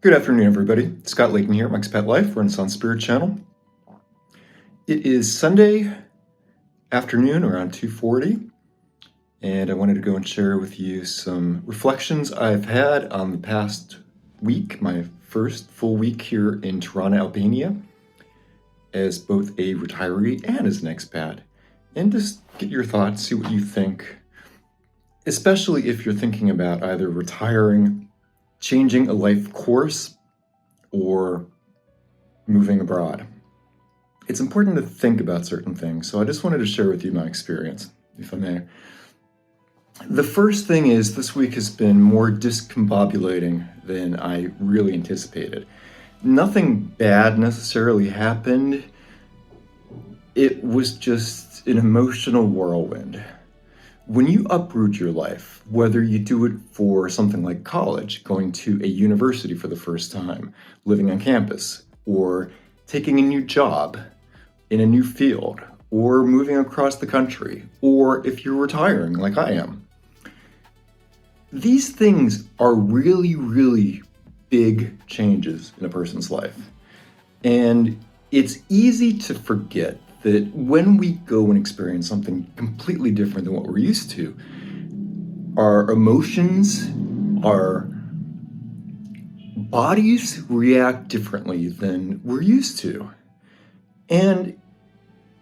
Good afternoon, everybody. Scott Layton here at my expat life, Renaissance Spirit channel. It is Sunday afternoon around 2:40, and I wanted to go and share with you some reflections I've had on the past week, my first full week here in Tirana, Albania, as both a retiree and as an expat, and just get your thoughts, see what you think, especially if you're thinking about either retiring, changing a life course, or moving abroad. It's important to think about certain things, so I just wanted to share with you my experience, if I may. The first thing is this week has been more discombobulating than I really anticipated. Nothing bad necessarily happened. It was just an emotional whirlwind. When you uproot your life, whether you do it for something like college, going to a university for the first time, living on campus, or taking a new job in a new field, or moving across the country, or if you're retiring like I am, these things are really, really big changes in a person's life. And it's easy to forget that when we go and experience something completely different than what we're used to, our emotions, our bodies react differently than we're used to. And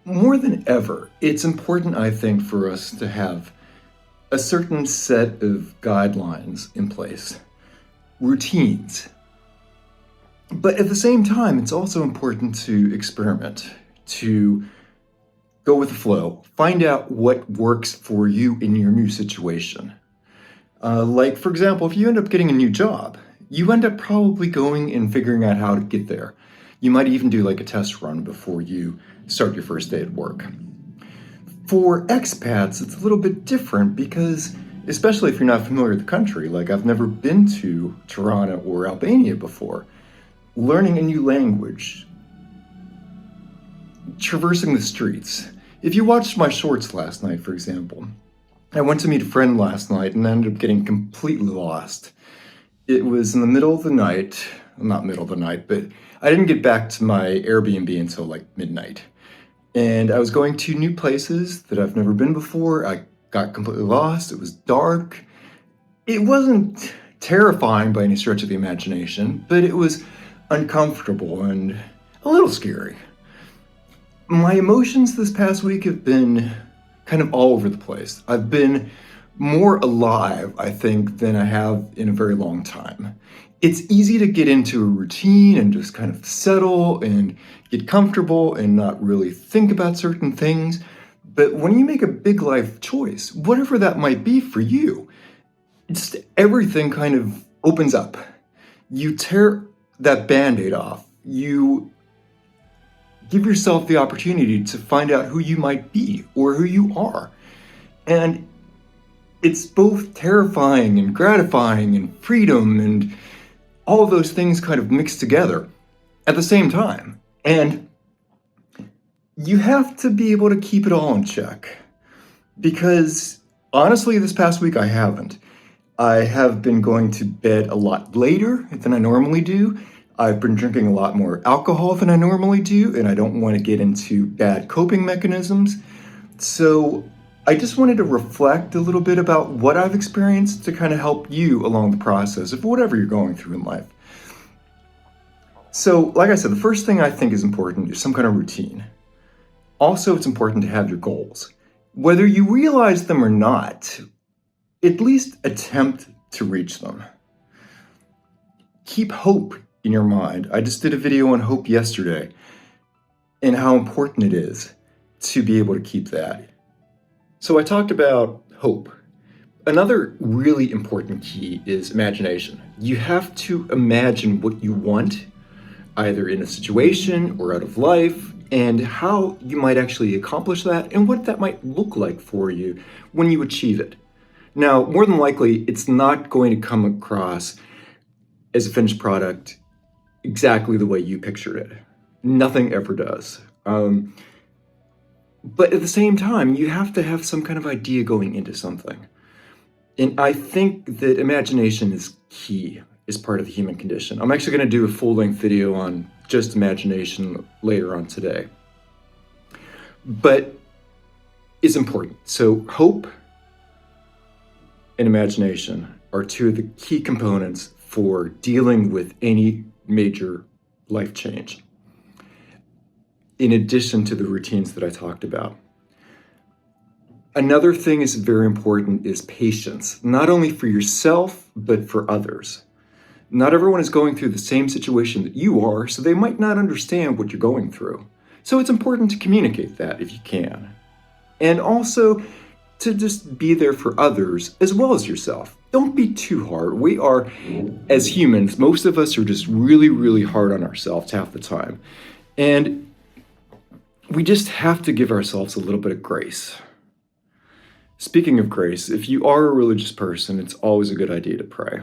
more than ever, it's important, I think, for us to have a certain set of guidelines in place, routines. But at the same time, it's also important to experiment, to go with the flow, find out what works for you in your new situation. Like, for example, if you end up getting a new job, you end up probably going and figuring out how to get there. You might even do like a test run before you start your first day at work. For expats, it's a little bit different because, especially if you're not familiar with the country, like I've never been to Tirana or Albania before, learning a new language, traversing the streets. If you watched my shorts last night, for example, I went to meet a friend last night and ended up getting completely lost. It was in the middle of the night, not middle of the night, but I didn't get back to my Airbnb until like midnight. And I was going to new places that I've never been before. I got completely lost. It was dark. It wasn't terrifying by any stretch of the imagination, but it was uncomfortable and a little scary. My emotions this past week have been kind of all over the place. I've been more alive, I think, than I have in a very long time. It's easy to get into a routine and just kind of settle and get comfortable and not really think about certain things. But when you make a big life choice, whatever that might be for you, just everything kind of opens up. You tear that Band-Aid off. You give yourself the opportunity to find out who you might be or who you are. And it's both terrifying and gratifying and freedom and all of those things kind of mixed together at the same time. And you have to be able to keep it all in check. Because honestly, this past week I haven't. I have been going to bed a lot later than I normally do. I've been drinking a lot more alcohol than I normally do, and I don't want to get into bad coping mechanisms. So I just wanted to reflect a little bit about what I've experienced to kind of help you along the process of whatever you're going through in life. So, like I said, the first thing I think is important is some kind of routine. Also, it's important to have your goals. Whether you realize them or not, at least attempt to reach them. Keep hope in your mind. I just did a video on hope yesterday and how important it is to be able to keep that. So I talked about hope. Another really important key is imagination. You have to imagine what you want, either in a situation or out of life, and how you might actually accomplish that and what that might look like for you when you achieve it. Now, more than likely, it's not going to come across as a finished product exactly the way you pictured it. Nothing ever does. But at the same time, you have to have some kind of idea going into something. And I think that imagination is key. is part of the human condition. I'm actually going to do a full-length video on just imagination later on today. But it's important. So hope and imagination are two of the key components for dealing with any major life change, in addition to the routines that I talked about. Another thing is very important is patience, not only for yourself, but for others. Not everyone is going through the same situation that you are, so they might not understand what you're going through. So it's important to communicate that if you can. And also to just be there for others as well as yourself. Don't be too hard. We are, as humans, most of us are just really, really hard on ourselves half the time. And we just have to give ourselves a little bit of grace. Speaking of grace, if you are a religious person, it's always a good idea to pray.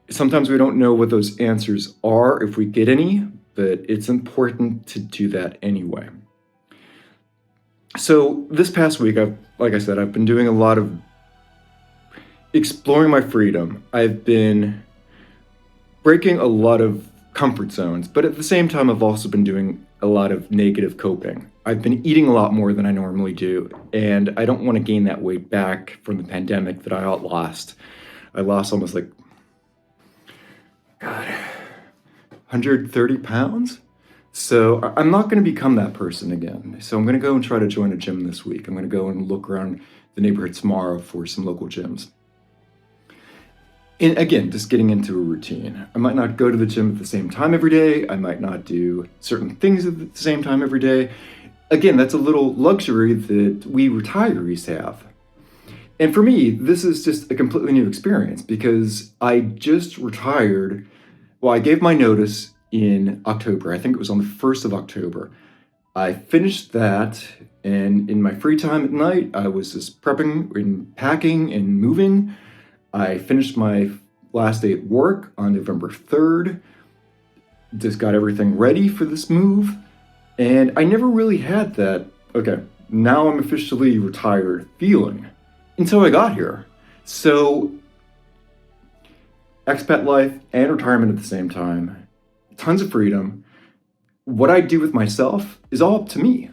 Sometimes we don't know what those answers are if we get any, but it's important to do that anyway. So this past week, like I said, I've been doing a lot of exploring my freedom. I've been breaking a lot of comfort zones, but at the same time, I've also been doing a lot of negative coping. I've been eating a lot more than I normally do, and I don't want to gain that weight back from the pandemic that I lost. I lost almost 130 pounds. So I'm not going to become that person again. So I'm going to go and try to join a gym this week. I'm going to go and look around the neighborhood tomorrow for some local gyms. And again, just getting into a routine. I might not go to the gym at the same time every day. I might not do certain things at the same time every day. Again, that's a little luxury that we retirees have. And for me, this is just a completely new experience because I just retired. Well, I gave my notice in October. I think it was on the 1st of October. I finished that, and in my free time at night, I was just prepping and packing and moving. I finished my last day at work on November 3rd. Just got everything ready for this move. And I never really had that, okay, now I'm officially retired feeling until I got here. So, expat life and retirement at the same time. Tons of freedom. What I do with myself is all up to me.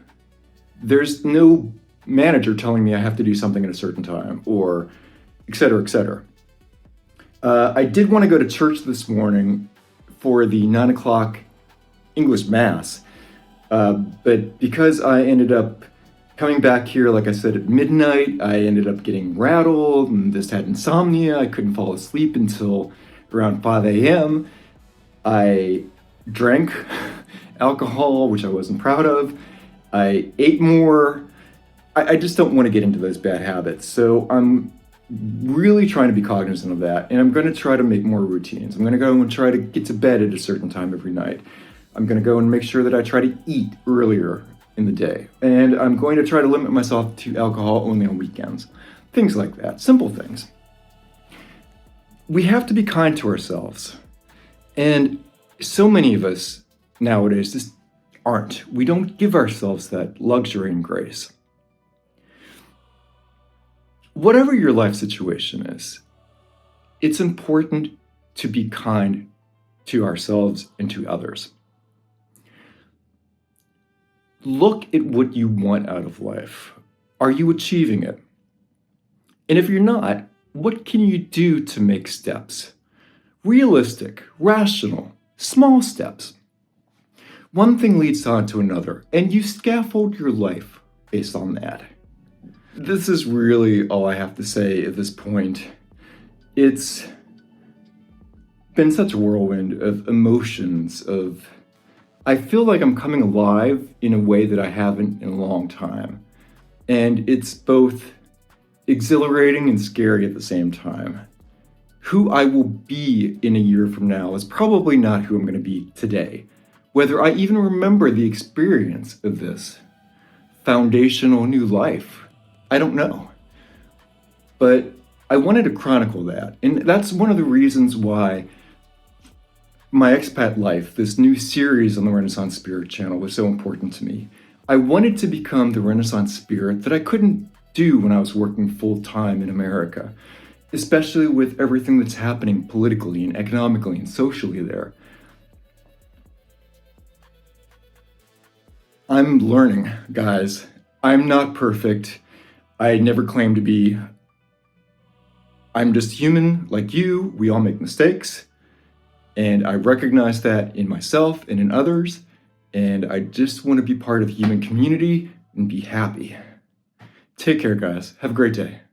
There's no manager telling me I have to do something at a certain time, or et cetera, et cetera. I did want to go to church this morning for the 9 o'clock English Mass, but because I ended up coming back here, like I said, at midnight, I ended up getting rattled and just had insomnia. I couldn't fall asleep until around 5 a.m. I drank alcohol, which I wasn't proud of. I ate more. I just don't want to get into those bad habits. So I'm really trying to be cognizant of that. And I'm going to try to make more routines. I'm going to go and try to get to bed at a certain time every night. I'm going to go and make sure that I try to eat earlier in the day. And I'm going to try to limit myself to alcohol only on weekends. Things like that. Simple things. We have to be kind to ourselves. And so many of us nowadays just aren't. We don't give ourselves that luxury and grace. Whatever your life situation is, it's important to be kind to ourselves and to others. Look at what you want out of life. Are you achieving it? And if you're not, what can you do to make steps? Realistic, rational, small steps. One thing leads on to another, and you scaffold your life based on that. This is really all I have to say at this point. It's been such a whirlwind of emotions, I feel like I'm coming alive in a way that I haven't in a long time. And it's both exhilarating and scary at the same time. Who I will be in a year from now is probably not who I'm going to be today. Whether I even remember the experience of this foundational new life, I don't know. But I wanted to chronicle that. And that's one of the reasons why my expat life, this new series on the Renaissance Spirit channel, was so important to me. I wanted to become the Renaissance Spirit that I couldn't do when I was working full-time in America. especially with everything that's happening politically and economically and socially there. I'm learning, guys. I'm not perfect. I never claim to be. I'm just human like you. We all make mistakes. And I recognize that in myself and in others. And I just want to be part of the human community and be happy. Take care, guys. Have a great day.